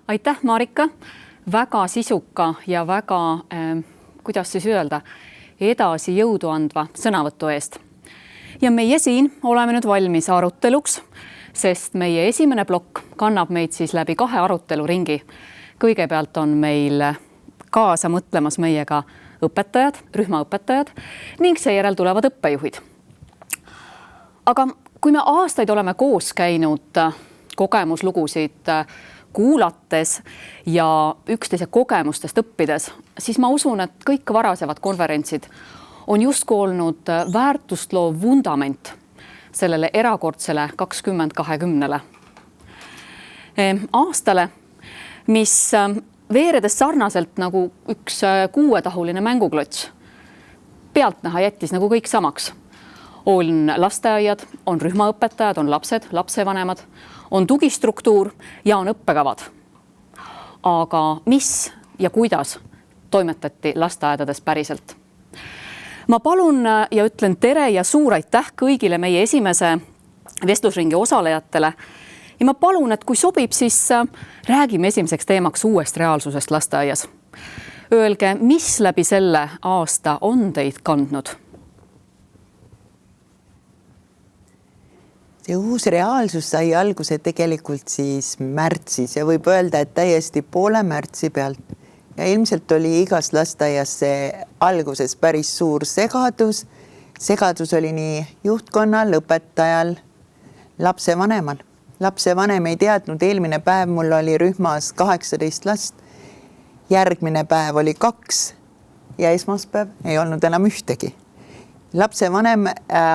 Aitäh, Marika, väga sisuka ja väga, kuidas siis öelda, edasi jõudu andva sõnavõtu eest. Ja meie siin oleme nüüd valmis aruteluks, sest meie esimene plokk kannab meid siis läbi 2 aruteluringi. Kõigepealt on meil kaasa mõtlemas meiega õpetajad, rühmaõpetajad ning seejärel tulevad õppejuhid. Aga kui me aastaid oleme koos käinud kogemuslugusid kuulates ja üksteise kogemustest õppides, siis ma usun, et kõik varasevad konverentsid on justkui olnud väärtust loov vundament sellele erakordsele 2020-le. Aastale, mis veeredes sarnaselt nagu üks 6-tahuline mänguklots pealtnäha jättis nagu kõik samaks. On lasteaiad, on rühmaõpetajad, on lapsed, lapsevanemad, on tugistruktuur ja on õppekavad. Aga mis ja kuidas toimetati lasteaedades päriselt? Ma palun ja ütlen tere ja suur aitäh kõigile meie esimese vestlusringi osalejatele. Ja ma palun, et kui sobib, siis räägime esimeseks teemaks uuest reaalsusest lasteaias. Öelge, mis läbi selle aasta on teid kandnud? See uus reaalsus sai alguse tegelikult siis märtsis ja võib öelda, et täiesti poole märtsi pealt. Ja ilmselt oli igas lasteaias see alguses päris suur segadus. Segadus oli nii juhtkonnal, õpetajal, lapsevanemal. Lapsevanem ei teadnud, eelmine päev mul oli rühmas 18 last. Järgmine päev oli 2 ja esmaspäev ei olnud enam ühtegi. Lapsevanem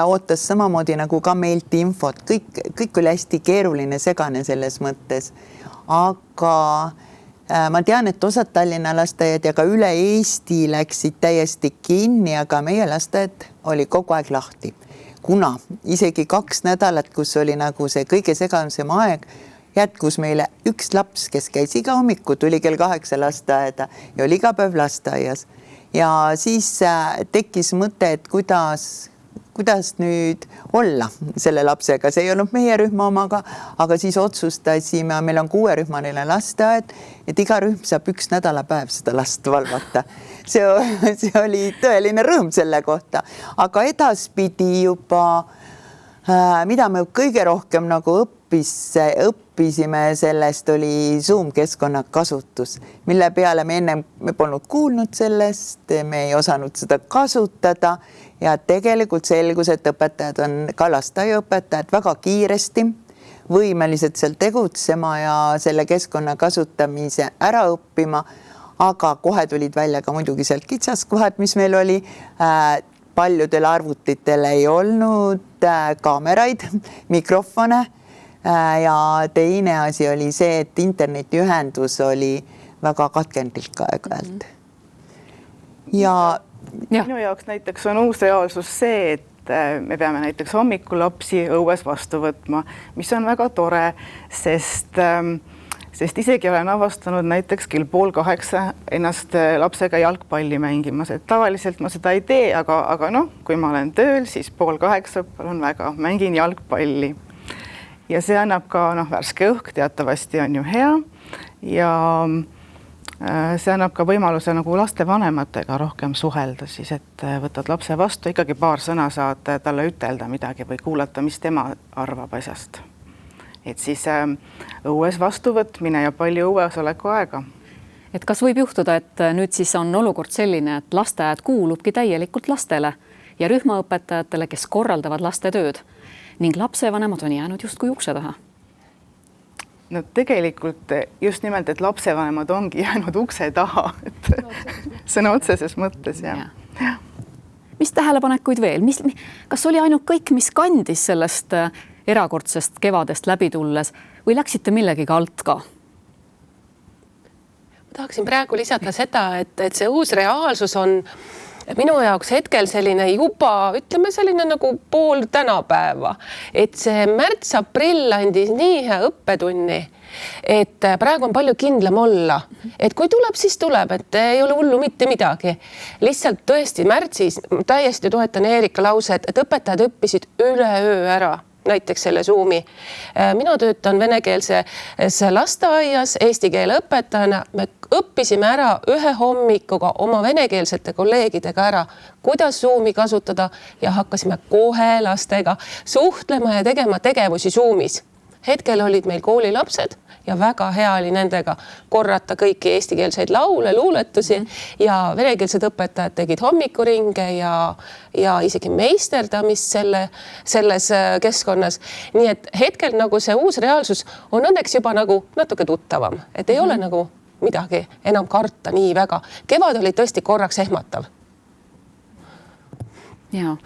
ootas samamoodi nagu ka meilt infot. Kõik oli hästi keeruline, segane selles mõttes. Aga ma tean, et osad Tallinna lasteaiad ja ka üle Eesti läksid täiesti kinni, aga meie lasteaed oli kogu aeg lahti. Kuna isegi 2 nädalat, kus oli nagu see kõige segansem aeg, jätkus meile üks laps, kes käis iga hommiku, tuli kell 8 lasteaeda ja oli iga päev lasteaias. Ja siis tekkis mõte, et kuidas nüüd olla selle lapsega. See ei olnud meie rühma omaga, aga siis otsustasime, meil on 6-rühmaline lasteaed, et iga rühm saab 1 nädalapäev seda last valvata. See oli tõeline rõõm selle kohta. Aga edaspidi juba, mida me kõige rohkem nagu õppisime sellest, oli Zoom-keskkonna kasutus, mille peale me polnud kuulnud sellest, me ei osanud seda kasutada ja tegelikult selgus, et õpetajad on ka lasteaiaõpetajad väga kiiresti võimelised seal tegutsema ja selle keskkonna kasutamise ära õppima, aga kohe tulid välja ka muidugi sealt kitsaskohad, mis meil oli. Paljudel arvutitel ei olnud kaameraid, mikrofone. Ja teine asi oli see, et internetiühendus oli väga katkendlik aeg-ajalt. Ja minu jaoks näiteks on uus reaalsus see, et me peame näiteks hommikul lapsi õues vastu võtma, mis on väga tore, sest isegi olen avastanud näiteks kell 7:30 ennast lapsega jalgpalli mängimas. Et tavaliselt ma seda ei tee, aga kui ma olen tööl, siis 7:30 palun väga, mängin jalgpalli. Ja see annab ka värske õhk, teatavasti on ju hea ja see annab ka võimaluse nagu lastevanematega rohkem suhelda, siis et võtad lapse vastu, ikkagi paar sõna saad talle ütelda midagi või kuulata, mis tema arvab asjast. Et siis õues vastuvõtmine ja palju õuesoleku aega. Et kas võib juhtuda, et nüüd siis on olukord selline, et lasteaed kuulubki täielikult lastele ja rühmaõpetajatele, kes korraldavad laste tööd? Ning lapsevanemad on jäänud justkui ukse taha. No tegelikult just nimelt, et lapsevanemad ongi jäänud ukse taha, et sõna otseses mõttes. Ja. Mis tähelepanekuid veel? Kas oli ainult kõik, mis kandis sellest erakordsest kevadest läbi tulles või läksite millegagi alt ka? Ma tahaksin praegu lisada seda, et see uus reaalsus on minu jaoks hetkel selline juba, ütleme selline nagu pool tänapäeva, et see märts-aprill andis nii hea õppetunni, et praegu on palju kindlam olla, et kui tuleb, siis tuleb, et ei ole hullu mitte midagi. Lihtsalt tõesti märtsis täiesti toetan Eerika lause, et õpetajad õppisid üle öö ära. näiteks selle Zoomi. Mina töötan venekeelses lasteaias eesti keele õpetajana. Me õppisime ära ühe hommikuga oma venekeelsete kolleegidega ära, kuidas Zoomi kasutada ja hakkasime kohe lastega suhtlema ja tegema tegevusi Zoomis. Hetkel olid meil koolilapsed ja väga hea oli nendega korrata kõiki eestikeelseid laule, luuletusi ja venekeelsed õpetajad tegid hommikuringe ja isegi meisterdamist selles keskkonnas. Nii et hetkel nagu see uus reaalsus on õnneks juba nagu natuke tuttavam, et ei ole nagu midagi enam karta nii väga. Kevad oli tõesti korraks ehmatav. Ja,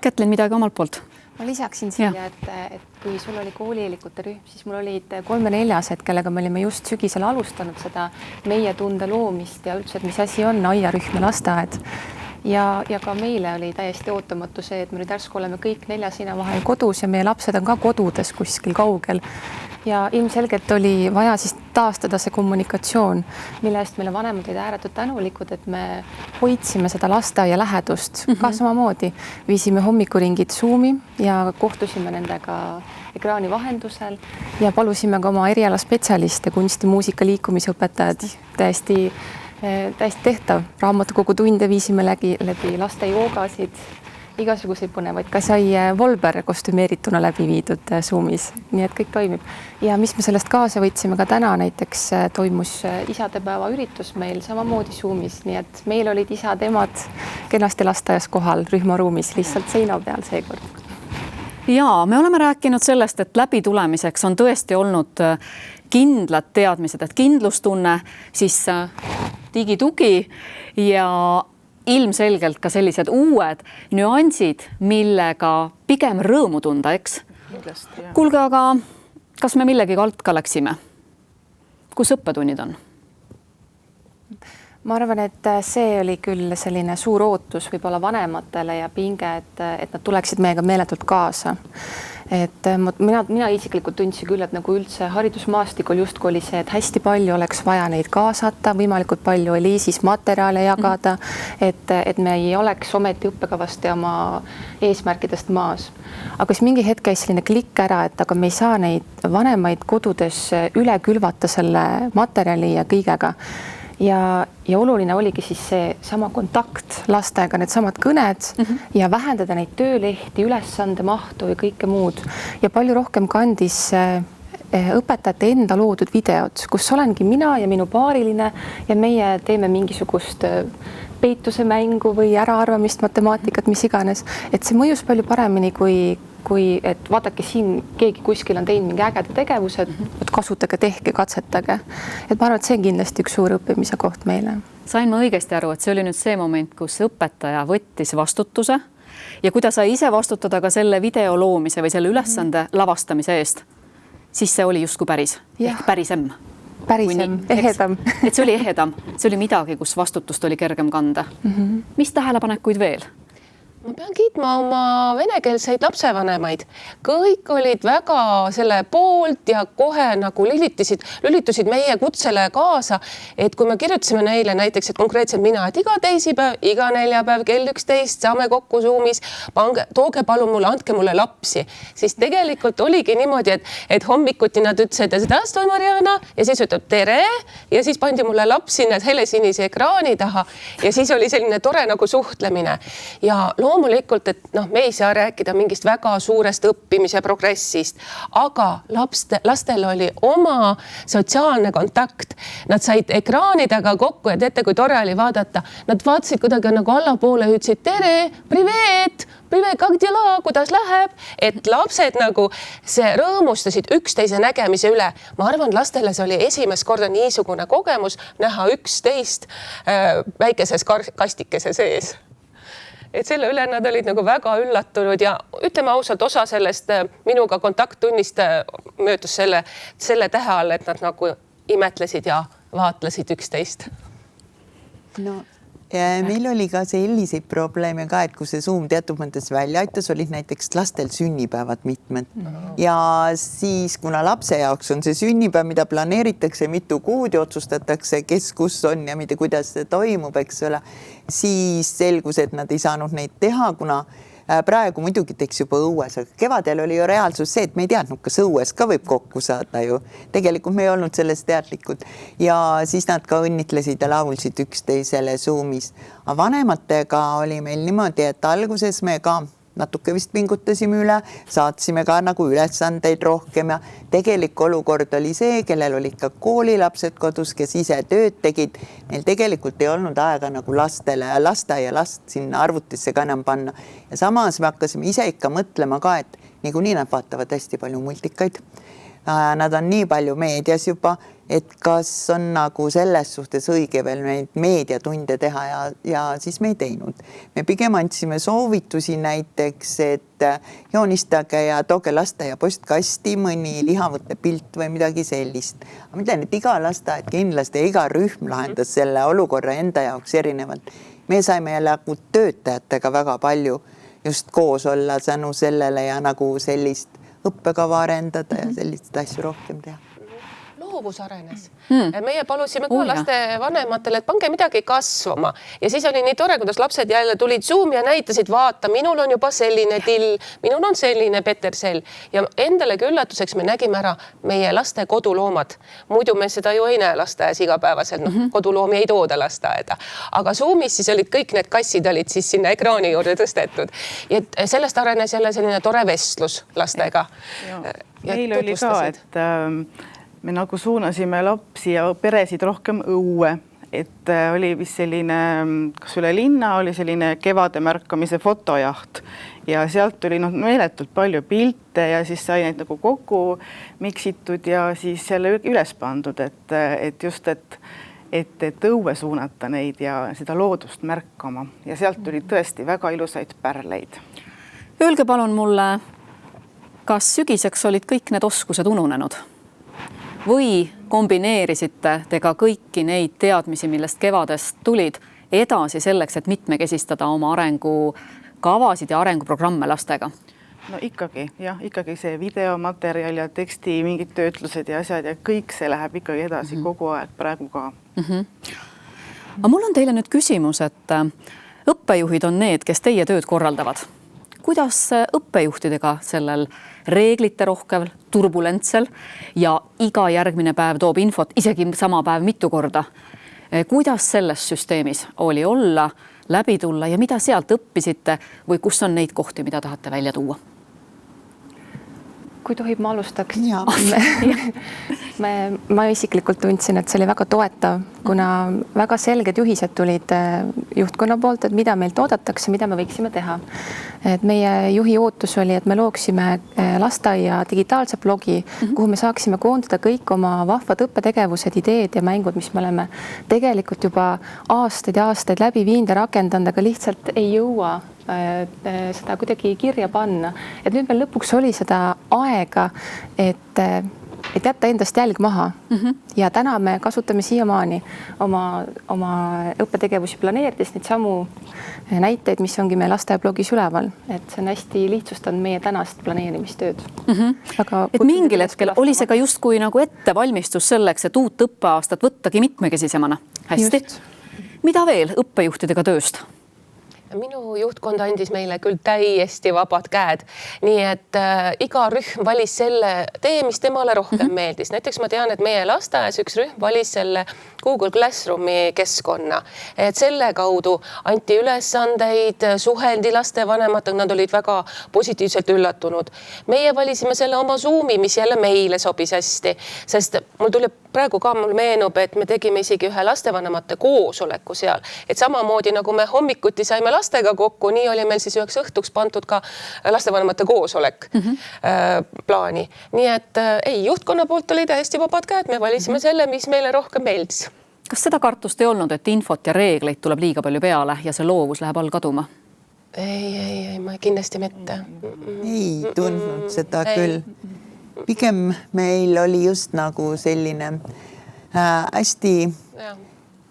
Kätlin, midagi omalt poolt? Ma lisaksin siia, et kui sul oli koolieelikute rühm, siis mul olid 3-4-sed, kellega me olime just sügisel alustanud seda meie tunde loomist ja üldse, et mis asi on aiarühm ja lasteaed. Ja ka meile oli täiesti ootamatu see, et me nüüd järsku oleme kõik 4 seina vahel kodus ja meie lapsed on ka kodudes kuskil kaugel. Ja ilmselgelt oli vaja siis taastada see kommunikatsioon, mille eest meile vanemad olid ääretult tänulikud, et me hoidsime seda lasteaia lähedust. Ka samamoodi viisime hommikuringid Zoomi ja kohtusime nendega ekraani vahendusel ja palusime ka oma erialaspetsialiste, kunsti, muusika, liikumisõpetajad, täiesti tehtav. Raamatukogu tunde viisime läbi laste joogasid, igasuguseid põnevaid, ka sai Volber kostümeerituna läbi viidud Zoomis, nii et kõik toimib. Ja mis me sellest kaasa võtsime ka täna, näiteks toimus isadepäeva üritus meil samamoodi Zoomis, nii et meil olid isad, emad kenasti lasteaias kohal rühmaruumis, lihtsalt seina peal seekord. Ja me oleme rääkinud sellest, et läbi tulemiseks on tõesti olnud kindlad teadmised, et kindlustunne, siis digitugi ja ilmselgelt ka sellised uued nüansid, millega pigem rõõmu tunda, eks? Kuulge, aga kas me millegi alt ka läksime? Kus õppetunnid on? Ma arvan, et see oli küll selline suur ootus võib-olla vanematele ja pinge, et nad tuleksid meiega meeletult kaasa. Et mina isiklikult tundsin küll, et nagu üldse haridusmaastikul justkui oli see, et hästi palju oleks vaja neid kaasata, võimalikult palju oli siis materjale jagada, et me ei oleks ometi õppekavast ja oma eesmärkidest maas. Aga siis mingi hetk käis selline klikk ära, et aga me ei saa neid vanemaid kodudes üle külvata selle materjali ja kõigega. Ja oluline oligi siis see sama kontakt lastega, need samad kõned ja vähendada neid töölehti, ülesande mahtu ja kõike muud. Ja palju rohkem kandis õpetajate enda loodud videod, kus olengi mina ja minu paariline ja meie teeme mingisugust peituse mängu või äraarvamist, matemaatikat, mis iganes. Et see mõjus palju paremini kui et vaadake siin, keegi kuskil on teinud mingi ägeda tegevused, kasutage, tehke, katsetage. Et ma arvan, et see on kindlasti üks suur õppimise koht meile. Sain ma õigesti aru, et see oli nüüd see moment, kus õpetaja võttis vastutuse ja kui ta sai ise vastutada ka selle video loomise või selle ülesande lavastamise eest, siis see oli justkui päris, ehk pärisem. Pärisem, ehedam. Et see oli ehedam, see oli midagi, kus vastutust oli kergem kanda. Mis tähelepanekuid veel? Ma pean kiitma oma venekeelseid lapsevanemaid. Kõik olid väga selle poolt ja kohe nagu lülitusid meie kutsele kaasa, et kui me kirjutasime neile näiteks, et konkreetselt mina, et iga teisipäev, iga neljapäev kell 11 saame kokku Zoomis, tooge palun mulle, andke mulle lapsi, siis tegelikult oligi niimoodi, et hommikuti nad ütlesid, et Zdravstvoi, Mariana, ja siis ütleb tere ja siis pandi mulle laps sinna helesinise ekraani taha ja siis oli selline tore nagu suhtlemine ja loomulikult, et me ei saa rääkida mingist väga suurest õppimise progressist, aga lastel oli oma sotsiaalne kontakt. Nad said ekraani taga kokku ja teate, kui tore oli vaadata. Nad vaatasid kuidagi nagu allapoole, ütlesid tere, privet, как dela, kuidas läheb, et lapsed nagu see rõõmustasid üksteise nägemise üle. Ma arvan, lastele see oli esimest korda niisugune kogemus näha 11 väikeses kastikese sees. Et selle üle nad olid nagu väga üllatunud ja ütleme ausalt, osa sellest minuga kontakttunnist möödus selle tähe all, et nad nagu imetlesid ja vaatlesid üksteist. No. Ja meil oli ka selliseid probleeme ka, et kui see Zoom teatud mõttes välja aitas, olid näiteks lastel sünnipäevad mitmed. Ja siis, kuna lapse jaoks on see sünnipäev, mida planeeritakse mitu kuud ja otsustatakse, kes kus on ja kuidas see toimub, eks ole, siis selgus, et nad ei saanud neid teha, kuna praegu muidugi teeks juba õues, aga kevadel oli ju reaalsus see, et me ei teadnud, kas õues ka võib kokku saada ju. Tegelikult me ei olnud sellest teadlikud ja siis nad ka õnnitlesid ja laulsid üksteisele Zoomis. Aga vanematega oli meil niimoodi, et alguses me ka natuke vist pingutasime üle, saatsime ka nagu ülesandeid rohkem ja tegelik olukord oli see, kellel olid ka koolilapsed kodus, kes ise tööd tegid. Neil tegelikult ei olnud aega nagu lastele ja lasteaialast sinna arvutisse ka enam panna. Ja samas me hakkasime ise ikka mõtlema ka, et niikuinii nad vaatavad hästi palju multikaid. Nad on nii palju meedias juba, et kas on nagu selles suhtes õige veel neid meediatunde teha ja siis me ei teinud. Me pigem andsime soovitusi näiteks, et joonistage ja tooge lasteaia postkasti mõni lihavõtte pilt või midagi sellist. Ma mõtlen, et iga lasteaed kindlasti ja iga rühm lahendas selle olukorra enda jaoks erinevalt. Me saime jälle töötajatega väga palju just koos olla tänu sellele ja nagu sellist õppekava arendada ja sellist asju rohkem teha. Loovus arenes. Meie palusime ka laste vanematele, et pange midagi kasvama. Ja siis oli nii tore, kuidas lapsed jälle tulid Zoomi ja näitasid, vaata, minul on juba selline till, minul on selline petersell. Ja endalegi üllatuseks me nägime ära meie laste koduloomad. Muidu me seda ju ei näe lasteaias igapäevaselt, koduloomi ei tooda lasteaeda. Aga Zoomis siis olid kõik need kassid olid siis sinna ekraani juurde tõstetud. Ja sellest arenes jälle selline tore vestlus lastega. Meil oli ka, et me nagu suunasime lapsi ja peresid rohkem õue, et oli vist selline, kas üle linna oli selline kevade märkamise fotojaht ja sealt tuli meeletult palju pilte ja siis sai neid nagu kokku miksitud ja siis jälle üles pandud, et just, et õue suunata neid ja seda loodust märkama ja sealt tuli tõesti väga ilusaid pärleid. Öelge palun mulle, kas sügiseks olid kõik need oskused ununenud? Või kombineerisite te ka kõiki neid teadmisi, millest kevadest tulid edasi selleks, et mitmekesistada oma arengukavasid ja arenguprogramme lastega? No ikkagi see videomaterjal ja teksti mingid töötlused ja asjad ja kõik see läheb ikkagi edasi kogu aeg praegu ka. Aga mul on teile nüüd küsimus, et õppejuhid on need, kes teie tööd korraldavad. Kuidas õppejuhtidega sellel reeglite rohkem, turbulentsel ja iga järgmine päev toob infot, isegi sama päev mitu korda. Kuidas selles süsteemis oli olla, läbi tulla ja mida sealt õppisite või kus on neid kohti, mida tahate välja tuua? Kui tohib, ma alustaks. Ma isiklikult tundsin, et see oli väga toetav, kuna väga selged juhised tulid juhtkonna poolt, et mida meilt oodatakse, mida me võiksime teha. Et meie juhi ootus oli, et me looksime lasteaia digitaalse blogi, kuhu me saaksime koondada kõik oma vahvad õppetegevused, ideed ja mängud, mis me oleme tegelikult juba aastaid ja aastaid läbi viinud ja rakendanud, aga lihtsalt ei jõua seda kuidagi kirja panna. Et nüüd meil lõpuks oli seda aega, et jätta endast jälg maha. Ja täna me kasutame siiamaani oma õppetegevusi planeerides neid samu näiteid, mis ongi meie lasteaiablogis üleval. Et see on hästi lihtsustanud meie tänast planeerimistööd. Et mingil hetkel oli see ka justkui nagu ettevalmistus selleks, et uut õppeaastat võttagi mitmekesisemana. Hästi. Mida veel õppejuhtidega tööst? Minu juhtkond andis meile küll täiesti vabad käed, nii et iga rühm valis selle tee, mis temale rohkem meeldis. Näiteks ma tean, et meie lasteaias üks rühm valis selle Google Classroomi keskkonna, et selle kaudu anti ülesandeid, suheldi lastevanematega, nad olid väga positiivselt üllatunud. Meie valisime selle oma Zoomi, mis jälle meile sobis hästi, sest mul tuli praegu ka mul meenub, et me tegime isegi ühe lastevanemate koosoleku seal, et samamoodi nagu me hommikuti saime lastega kokku, nii oli meil siis üheks õhtuks pandud ka lastevanemate koosolek plaani. Nii et juhtkonna poolt oli täiesti vabad käed, me valisime selle, mis meile rohkem meeldis. Kas seda kartust ei olnud, et infot ja reegleid tuleb liiga palju peale ja see loovus läheb all kaduma? Ei, ma kindlasti mitte. Ei tundnud seda küll. Pigem meil oli just nagu selline hästi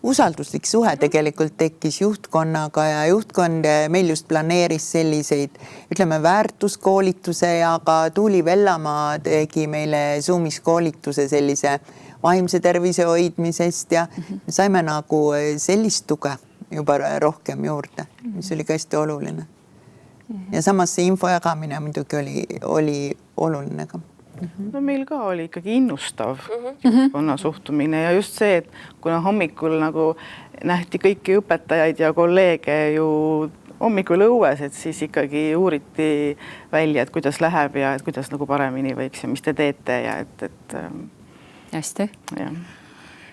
usalduslik suhe tegelikult tekkis juhtkonnaga ja juhtkond meil just planeeris selliseid, ütleme, väärtuskoolituse ja ka Tuuli Vellamaa tegi meile Zoomis koolituse sellise vaimse tervise hoidmisest ja me saime nagu sellist tuge juba rohkem juurde, mis oli ka hästi oluline. ja samas see info jagamine muidugi oli oluline ka. No meil ka oli ikkagi innustav juhtkonna suhtumine ja just see, et kuna hommikul nagu nähti kõiki õpetajaid ja kolleege ju hommikul õues, et siis ikkagi uuriti välja, et kuidas läheb ja et kuidas nagu paremini võiks ja mis te teete ja et hästi. Ja.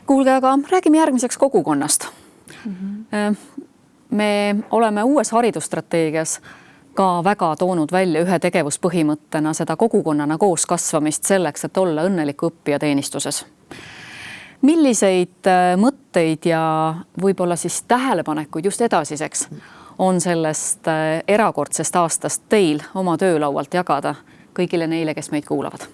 Kuulge, aga räägime järgmiseks kogukonnast. Me oleme uues haridusstrateegias ka väga toonud välja ühe tegevuspõhimõttena seda kogukonnana koos kasvamist selleks, et olla õnneliku õppija teenistuses. Milliseid mõtteid ja võib-olla siis tähelepanekuid just edasiseks on sellest erakordsest aastast teil oma töölaualt jagada kõigile neile, kes meid kuulavad?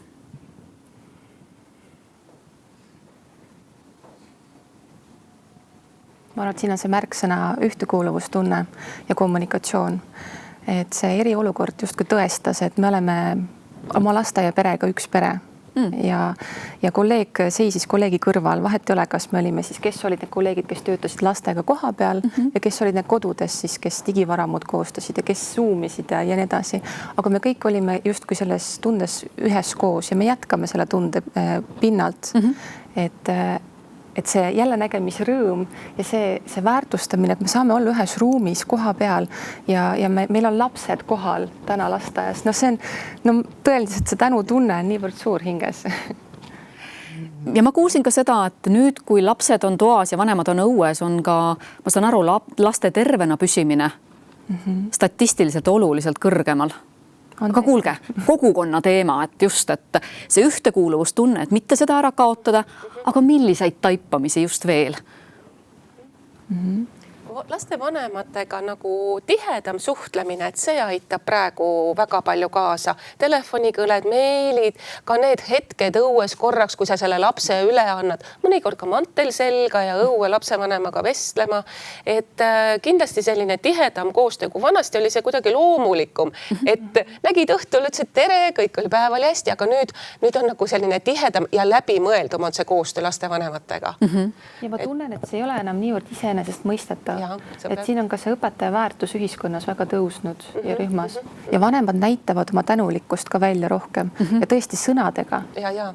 Ma arvan, et siin on see märksõna ühtekuuluvustunne ja kommunikatsioon. Et see eriolukord justkui tõestas, et me oleme oma lasteaia perega üks pere. Ja kolleeg seisis kolleegi kõrval, vahet ei ole, kas me olime siis, kes olid need kolleegid, kes töötasid lastega koha peal ja kes olid need kodudes siis, kes digivaramud koostasid ja kes zoomisid ja nii edasi. Aga me kõik olime justkui selles tundes üheskoos ja me jätkame selle tunde pinnalt, et see jälle nägemisrõõm ja see väärtustamine, et me saame olla ühes ruumis koha peal ja meil on lapsed kohal täna lasteaias. No see on tõeliselt see tänutunne on niivõrd suur hinges. Ja ma kuulsin ka seda, et nüüd, kui lapsed on toas ja vanemad on õues, on ka, ma saan aru, laste tervena püsimine statistiliselt oluliselt kõrgemal. Aga kuulge, kogukonna teema, et just, et see ühtekuuluvustunne, et mitte seda ära kaotada, aga milliseid taipamisi just veel? Lastevanematega nagu tihedam suhtlemine, et see aitab praegu väga palju kaasa. Telefonikõled, meilid, ka need hetked õues korraks, kui sa selle lapse üle annad, mõnikord ka mantel selga ja õue lapsevanemaga vestlema. Et kindlasti selline tihedam koostöö, kui vanasti oli see kuidagi loomulikum, et nägid õhtul, ütlesid tere, kõik oli päeval hästi, aga nüüd on nagu selline tihedam ja läbimõeldum on see koostöö lastevanematega. Ja ma tunnen, et see ei ole enam niivõrd iseenesest mõistetav. Et siin on ka see õpetaja väärtus ühiskonnas väga tõusnud ja rühmas. Ja vanemad näitavad oma tänulikkust ka välja rohkem ja tõesti sõnadega. Ja.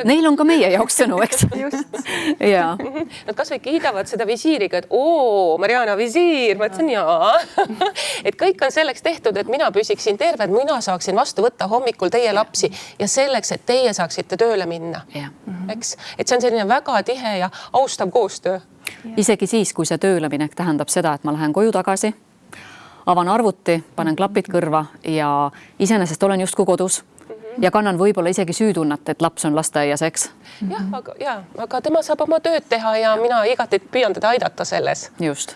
Neil on ka meie jaoks sõnu, eks? Just. Ja. Nad kas või kiidavad seda visiiriga, et Mariana visiir, ma ütlesin jaa. Et kõik on selleks tehtud, et mina püsiksin terve, et mina saaksin vastu võtta hommikul teie lapsi ja selleks, et teie saaksite tööle minna. Eks? Et see on selline väga tihe ja austav koostöö. Isegi siis, kui see tööleminek tähendab seda, et ma lähen koju tagasi, avan arvuti, panen klapid kõrva ja iseenesest olen justkui kodus ja kannan võib-olla isegi süütunnet, et laps on lasteaias, eks? Aga tema saab oma tööd teha ja mina igati püüan teda aidata selles. Just.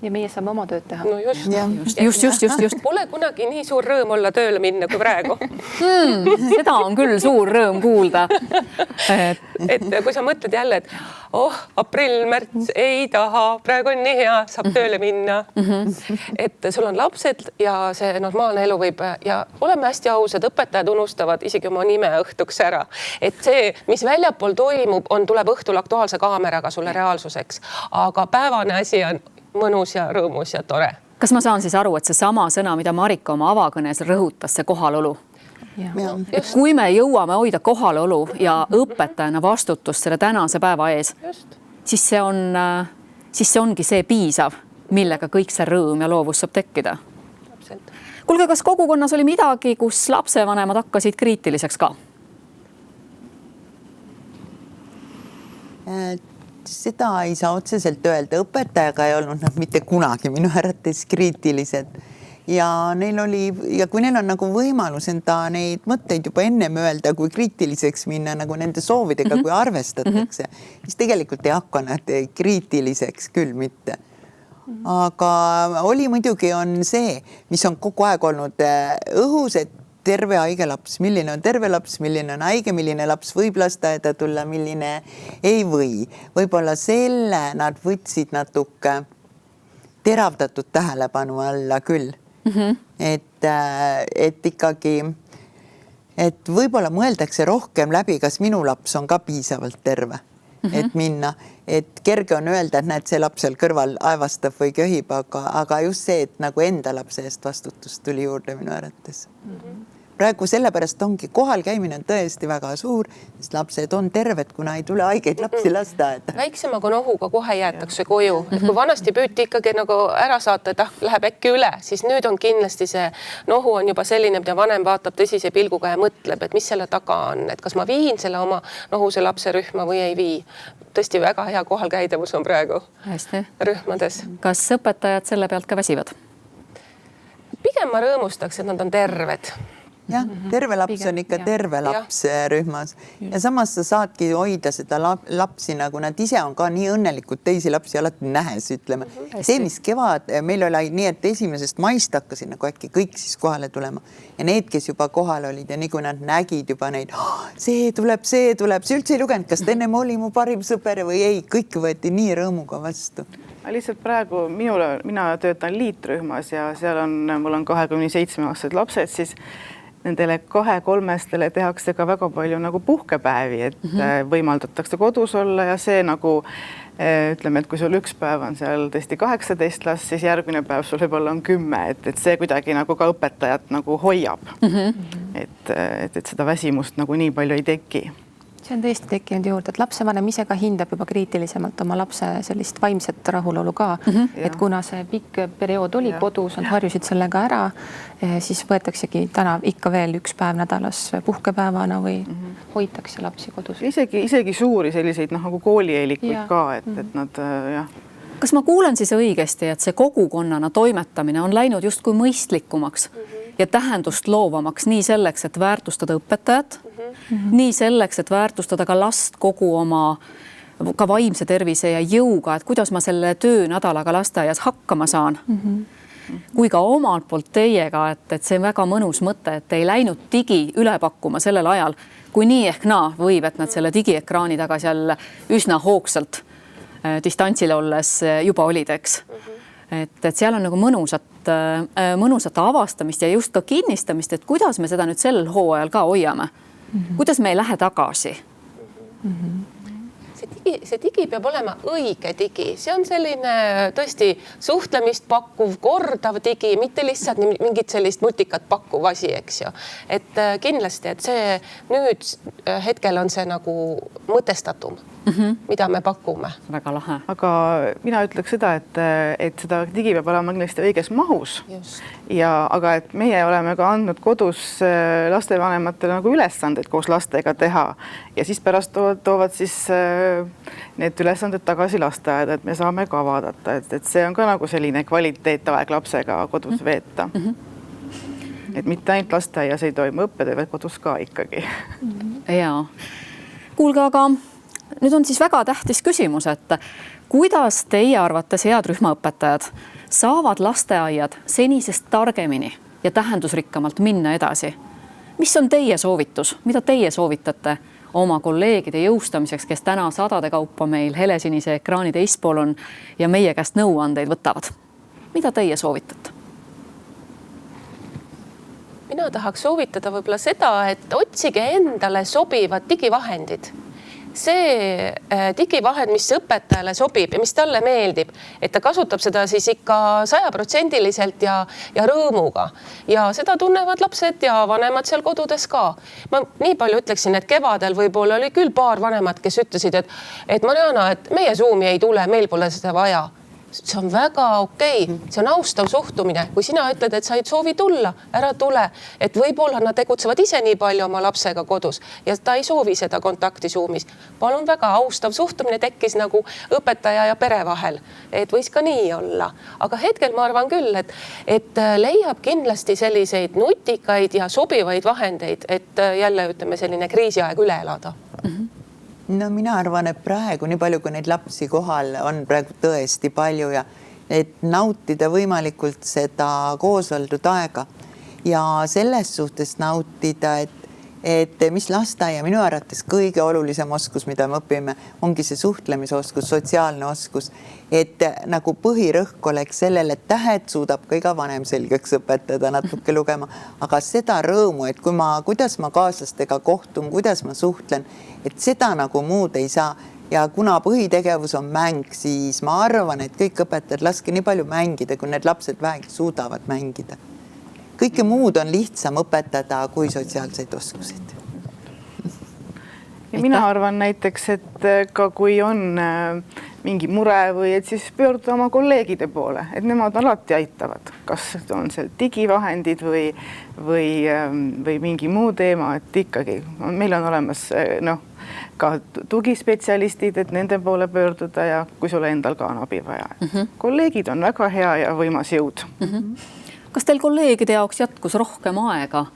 Ja meie saame oma tööd teha. No just. Pole kunagi nii suur rõõm olla tööle minna kui praegu. Seda on küll suur rõõm kuulda. Et kui sa mõtled jälle, et aprill, märts, ei taha, praegu on nii hea, saab tööle minna. Et sul on lapsed ja see normaalne elu võib ja oleme hästi ausad, õpetajad unustavad isegi oma nime õhtuks ära. Et see, mis väljapool toimub, tuleb õhtul Aktuaalse kaameraga sulle reaalsuseks. Aga päevane asi on mõnus ja rõõmus ja tore. Kas ma saan siis aru, et see sama sõna, mida Marika oma avakõnes rõhutas, see kohalolu? Kui me jõuame hoida kohalolu ja õpetajana vastutust selle tänase päeva ees, siis see ongi see piisav, millega kõik see rõõm ja loovus saab tekkida. Kuulge, kas kogukonnas oli midagi, kus lapsevanemad hakkasid kriitiliseks ka? Seda ei saa otseselt öelda, õpetajaga ei olnud nad mitte kunagi minu arvates kriitilised ja kui neil on nagu võimalus enda neid mõtteid juba ennem öelda, kui kriitiliseks minna nagu nende soovidega, kui arvestatakse, siis tegelikult ei hakka nad kriitiliseks küll mitte. Aga muidugi on see, mis on kogu aeg olnud õhus, et terve haige laps, milline on terve laps, milline on haige, milline laps võib lasteaeda tulla, milline ei või. Võib-olla selle nad võtsid natuke teravdatud tähelepanu alla küll. Et ikkagi, et võib-olla mõeldakse rohkem läbi, kas minu laps on ka piisavalt terve. et minna, et kerge on öelda, et näed, see laps seal kõrval aevastab või köhib, aga just see, et nagu enda lapse eest vastutus tuli juurde minu arvates. Praegu sellepärast ongi kohal käimine on tõesti väga suur, sest lapsed on terved, kuna ei tule haigeid lapsi lasteaeda. Väiksema kui nohuga kohe jäetakse koju, et kui vanasti püüti ikkagi nagu ära saata, et läheb äkki üle, siis nüüd on kindlasti see nohu on juba selline, mida vanem vaatab tõsise pilguga ja mõtleb, et mis selle taga on, et kas ma viin selle oma nohuse lapse rühma või ei vii. Tõesti väga hea kohalkäidavus on praegu rühmades. Kas õpetajad selle pealt ka väsivad? Pigem ma rõõmustaks, et nad on terved. Jah, terve laps on ikka terve laps rühmas ja samas sa saadki hoida seda lapsi, nagu nad ise on ka nii õnnelikud teisi lapsi alati nähes, ütleme. See, mis kevad, meil oli nii, et 1. maist hakkasid nagu äkki kõik siis kohale tulema ja need, kes juba kohal olid ja nii kui nad nägid juba neid, see tuleb, see üldse ei lugenud, kas ennem oli mu parim sõber või ei, kõik võeti nii rõõmuga vastu. Lihtsalt praegu mina töötan liitrühmas ja seal mul on 27-aastased lapsed, siis nendele 2-3-stele tehakse ka väga palju nagu puhkepäevi, et võimaldatakse kodus olla ja see nagu ütleme, et kui sul üks päev on seal tõesti 18 last, siis järgmine päev sul võib-olla on 10, et see kuidagi nagu ka õpetajat nagu hoiab. Et seda väsimust nagu nii palju ei teki. See on tõesti tekkinud juurde, et lapsevanem ise ka hindab juba kriitilisemalt oma lapse sellist vaimset rahulolu ka, et kuna see pikk periood oli kodus, nad harjusid sellega ära, siis võetaksegi täna ikka veel üks päev nädalas puhkepäevana või hoitakse lapsi kodus. Isegi suuri selliseid nagu koolieelikuid ka, et nad jah. Kas ma kuulen siis õigesti, et see kogukonnana toimetamine on läinud justkui mõistlikumaks ja tähendust loovamaks nii selleks, et väärtustada õpetajat, nii selleks, et väärtustada ka last kogu oma ka vaimse tervise ja jõuga, et kuidas ma selle töönädalaga lasteaias hakkama saan. Kui ka omalt poolt teiega, et see on väga mõnus mõte, et ei läinud digi üle pakkuma sellel ajal, kui nii ehk naa võib, et nad selle digiekraani taga seal üsna hoogsalt distantsil olles juba olid, eks. Et seal on nagu mõnusat avastamist ja just ka kinnistamist, et kuidas me seda nüüd sellel hooajal ka hoiame. Kuidas me ei lähe tagasi? See digi peab olema õige digi, see on selline tõesti suhtlemist pakkuv, kordav digi, mitte lihtsalt mingit sellist mutikat pakkuv asi, eks ju. Et kindlasti, et see nüüd hetkel on see nagu mõtestatum, mida me pakume. Väga lahe. Aga mina ütleks seda, et seda digi peab olema kindlasti õiges mahus. Aga et meie oleme ka andnud kodus lastevanematele nagu ülesandeid koos lastega teha ja siis pärast toovad siis need ülesanded tagasi lasteaeda, et me saame ka vaadata, et see on ka nagu selline kvaliteetaeg lapsega kodus veeta. Et mitte ainult lasteaias ei toimu õppetöö, vaid kodus ka ikkagi. Jaa. Kuulge, aga nüüd on siis väga tähtis küsimus, et kuidas teie arvates head rühmaõpetajad saavad lasteaiad senisest targemini ja tähendusrikkamalt minna edasi? Mis on teie soovitus? Mida teie soovitate oma kolleegide jõustamiseks, kes täna sadade kaupa meil helesinise ekraani teispool on ja meie käest nõuandeid võtavad? Mida teie soovitate? Mina tahaks soovitada võib-olla seda, et otsige endale sobivad digivahendid. See digivahend, mis õpetajale sobib ja mis talle meeldib, et ta kasutab seda siis ikka 100% ja rõõmuga. Ja seda tunnevad lapsed ja vanemad seal kodudes ka. Ma nii palju ütleksin, et kevadel võib-olla oli küll paar vanemat, kes ütlesid, et Mariana, et meie Zoomi ei tule, meil pole seda vaja. See on väga okei. See on austav suhtumine. Kui sina ütled, et sa ei soovi tulla, ära tule. Et võib-olla nad tegutsevad ise nii palju oma lapsega kodus ja ta ei soovi seda kontakti Zoomis. Palun väga austav suhtumine tekkis nagu õpetaja ja pere vahel. Et võis ka nii olla. Aga hetkel ma arvan küll, et leiab kindlasti selliseid nutikaid ja sobivaid vahendeid, et jälle ütleme selline kriisiaeg üle elada. No mina arvan, et praegu nii palju, kui neid lapsi kohal on praegu tõesti palju ja et nautida võimalikult seda koosoldud aega ja selles suhtes nautida, et mis lasteaia minu arvates kõige olulisem oskus, mida me õpime, ongi see suhtlemisoskus, sotsiaalne oskus, et nagu põhirõhk oleks sellele, et tähed suudab ka iga vanem selgeks õpetada, natuke lugema, aga seda rõõmu, et kuidas ma kaaslastega kohtun, kuidas ma suhtlen, et seda nagu muud ei saa, ja kuna põhitegevus on mäng, siis ma arvan, et kõik õpetajad laske nii palju mängida, kui need lapsed vähegi suudavad mängida. Kõike muud on lihtsam õpetada kui sotsiaalseid oskuseid. Ja mina arvan näiteks, et ka kui on mingi mure või et siis pöörduda oma kolleegide poole, et nemad alati aitavad, kas on seal digivahendid või mingi muu teema, et ikkagi meil on olemas ka tugispetsialistid, et nende poole pöörduda ja kui sulle endal ka on abi vaja. Kolleegid on väga hea ja võimas jõud. Kas teil kolleegide jaoks jätkus rohkem aega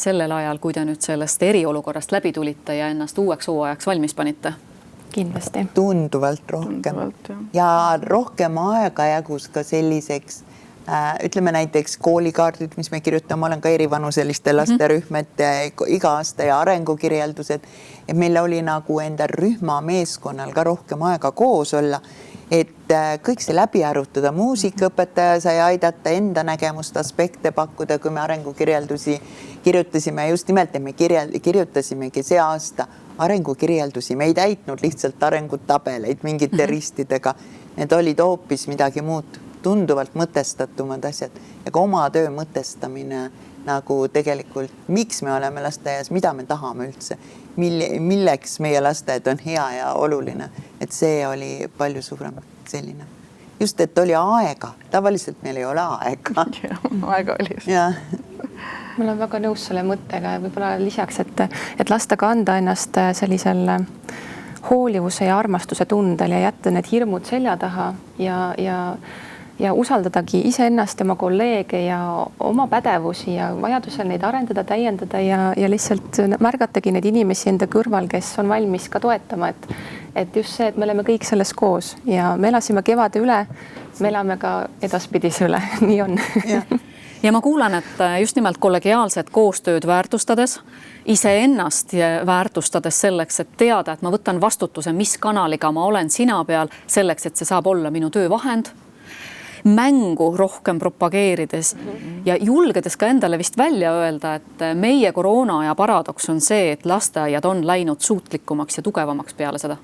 sellel ajal, kui te nüüd sellest eriolukorrast läbi tulite ja ennast uueks hooajaks valmis panite? Kindlasti. Tunduvalt rohkem. Ja rohkem aega jagus ka selliseks, ütleme näiteks koolikaardid, mis me kirjutame, olen ka erivanuseliste lasterühmete iga aasta ja arengukirjeldused, et meil oli nagu enda rühma meeskonnal ka rohkem aega koos olla, et kõik see läbi arutada. Muusikaõpetaja sai aidata enda nägemust, aspekte pakkuda, kui me arengukirjeldusi kirjutasime, just nimelt, et me kirjutasimegi see aasta arengukirjeldusi. Me ei täitnud lihtsalt arengutabeleid mingite ristidega. Need olid hoopis midagi muud, tunduvalt mõtestatumad asjad ja ka oma töö mõtestamine nagu tegelikult, miks me oleme lasteaias, mida me tahame üldse, milleks meie lasteaed on hea ja oluline, et see oli palju suurem selline. Just, et oli aega, tavaliselt meil ei ole aega. Aega oli. Ja. Ma olen väga nõus selle mõttega ja võib-olla lisaks, et lasta kanda ennast sellisel hoolivuse ja armastuse tundel ja jätta need hirmud selja taha ja usaldadagi iseennast ja oma kolleege ja oma pädevusi ja vajadusel neid arendada, täiendada ja lihtsalt märgatagi neid inimesi enda kõrval, kes on valmis ka toetama, et just see, et me oleme kõik selles koos ja me elasime kevade üle, me elame ka edaspidise üle, nii on. Ja ma kuulan, et just nimelt kollegiaalset koostööd väärtustades, iseennast väärtustades selleks, et teada, et ma võtan vastutuse, mis kanaliga ma olen sina peal, selleks, et see saab olla minu töövahend, mängu rohkem propageerides ja julgedes ka endale vist välja öelda, et meie koroona ja paradoks on see, et lasteaiad on läinud suutlikumaks ja tugevamaks peale seda.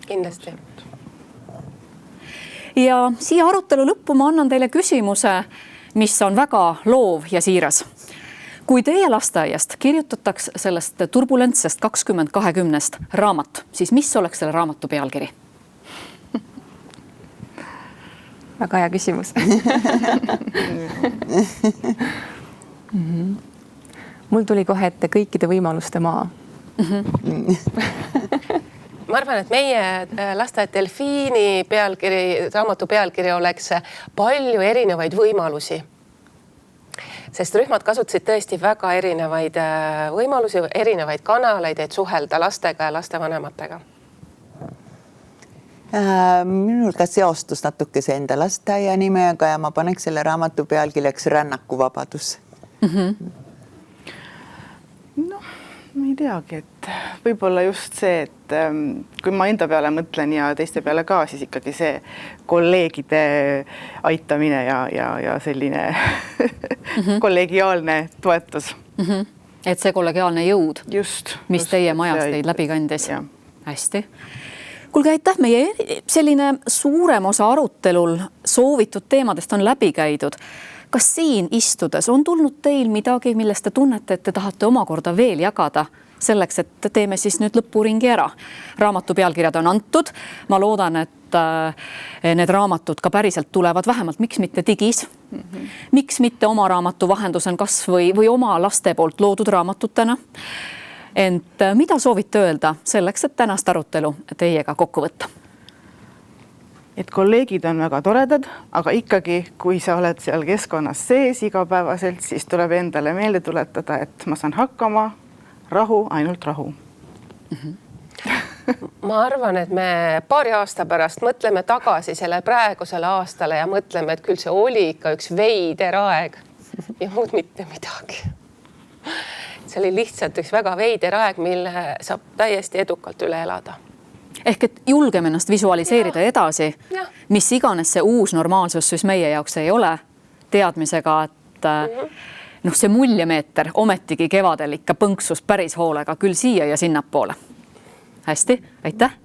Kindlasti. Ja siia arutelu lõppu ma annan teile küsimuse, mis on väga loov ja siiras. Kui teie lasteaiast kirjutataks sellest turbulentsest 2020 raamat, siis mis oleks selle raamatu pealkiri? Väga hea küsimus. Mul tuli kohe ette kõikide võimaluste maa. Ma arvan, et meie lasteaed Delfiini raamatu pealkiri oleks palju erinevaid võimalusi. Sest rühmad kasutasid tõesti väga erinevaid võimalusi, erinevaid kanaleid, et suhelda lastega ja lastevanematega. Minul ka seostus natuke see enda lasteaia nimega ja ma paneks selle raamatu pealkirjaks Rännakuvabadus. Ma ei teagi, et võib-olla just see, et kui ma enda peale mõtlen ja teiste peale ka, siis ikkagi see kolleegide aitamine ja selline kollegiaalne toetus. Et see kollegiaalne jõud, mis teie majast teid läbi kandis. Hästi. Kuulge, aitäh, meie selline suurem osa arutelul soovitud teemadest on läbi käidud. Kas siin istudes on tulnud teil midagi, millest te tunnete, et te tahate omakorda veel jagada selleks, et teeme siis nüüd lõpuringi ära? Raamatu pealkirjad on antud. Ma loodan, et need raamatud ka päriselt tulevad vähemalt, miks mitte digis, miks mitte oma raamatu vahendusel kas või oma laste poolt loodud raamatutena. Ent mida soovite öelda selleks, et tänast arutelu teiega kokku võtta? Et kolleegid on väga toredad, aga ikkagi, kui sa oled seal keskkonnas sees igapäevaselt, siis tuleb endale meelde tuletada, et ma saan hakkama, rahu, ainult rahu. Ma arvan, et me paari aasta pärast mõtleme tagasi selle praegusele aastale ja mõtleme, et küll see oli ikka üks veider aeg ja muud mitte midagi. See oli lihtsalt üks väga veider aeg, mille saab täiesti edukalt üle elada. Ehk et julgeme ennast visualiseerida edasi, mis iganes see uus normaalsus siis meie jaoks ei ole, teadmisega, et see muljemeeter ometigi kevadel ikka põnksus päris hoolega küll siia ja sinnapoole. Hästi, aitäh!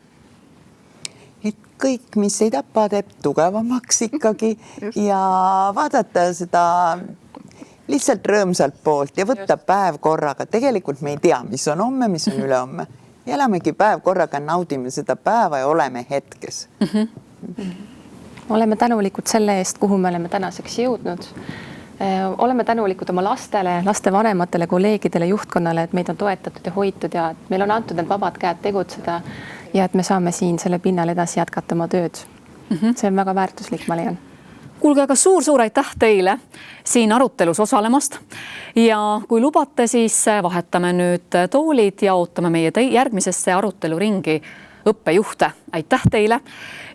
kõik, mis ei tapa, teeb tugevamaks ikkagi ja vaadata seda lihtsalt rõõmsalt poolt ja võtta päev korraga. Tegelikult me ei tea, mis on homme, mis on ülehomme. Ja elamegi päev korraga, naudime seda päeva ja oleme hetkes. Oleme tänulikud selle eest, kuhu me oleme tänaseks jõudnud. Oleme tänulikud oma lastele, laste vanematele, kolleegidele, juhtkonnale, et meid on toetatud ja hoitud ja et meil on antud need vabad käed tegutseda ja et me saame siin selle pinnal edasi jätkata oma tööd. See on väga väärtuslik, ma leian. Kuulge, aga suur aitäh teile siin arutelus osalemast ja kui lubate, siis vahetame nüüd toolid ja ootame meie järgmisesse aruteluringi õppejuhte. Aitäh teile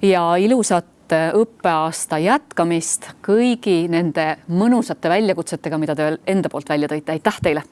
ja ilusat õppeaasta jätkamist kõigi nende mõnusate väljakutsetega, mida te enda poolt välja tõite. Aitäh teile!